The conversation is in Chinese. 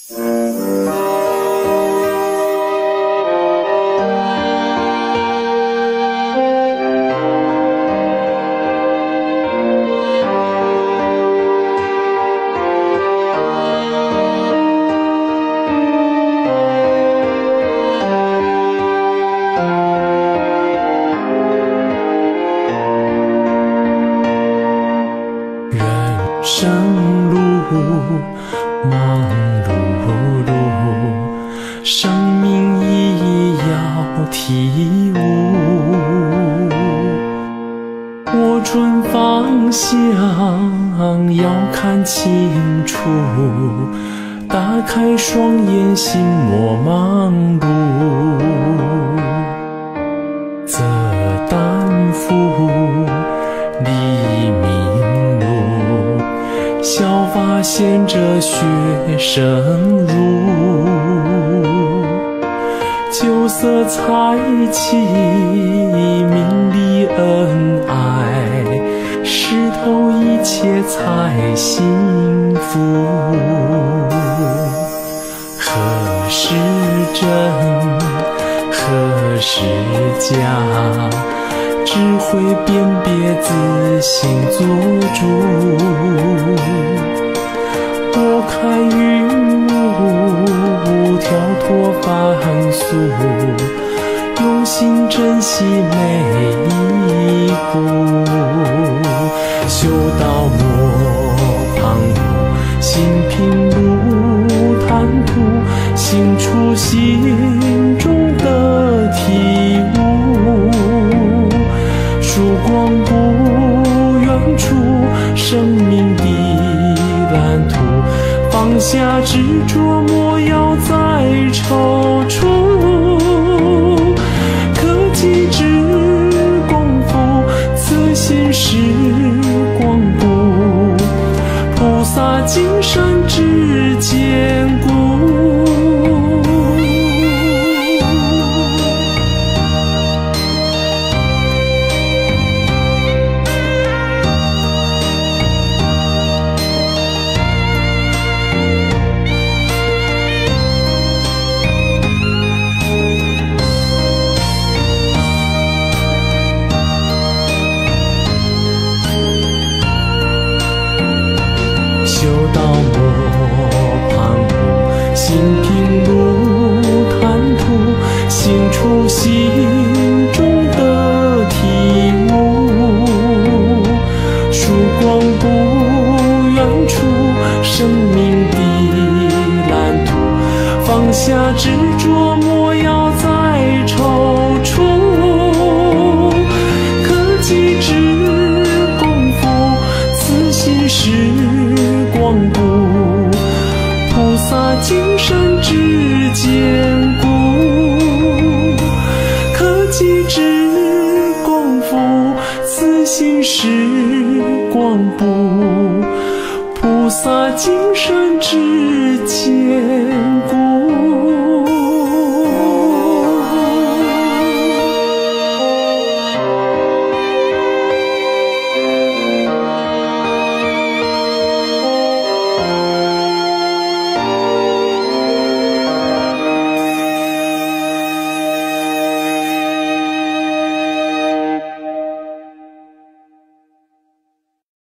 生路忙碌碌，生命意义要体悟。握准方向要看清楚，打开双眼心莫忙碌。则担负黎明路，效法贤者学深入，酒色财气名利恩爱，识透一切才幸福。何时真，何时假，智慧辨别自心做主。拨开云雾，跳脱凡俗，用心珍惜每一步。修道莫旁骛，心平路坦途，行出心中的体悟。曙光不远处，生命的蓝图，放下执着，莫要再踌躇。可记之功夫，此心是光布，菩萨金山之坚固。修道莫旁骛，心平路坦途，行出心中的体悟。曙光不远处，生命的蓝图，放下执着，莫要再踌躇。可记之功夫，此心是光布，菩萨金山之坚固。可记之功夫，此心是光布，菩萨金山之坚固。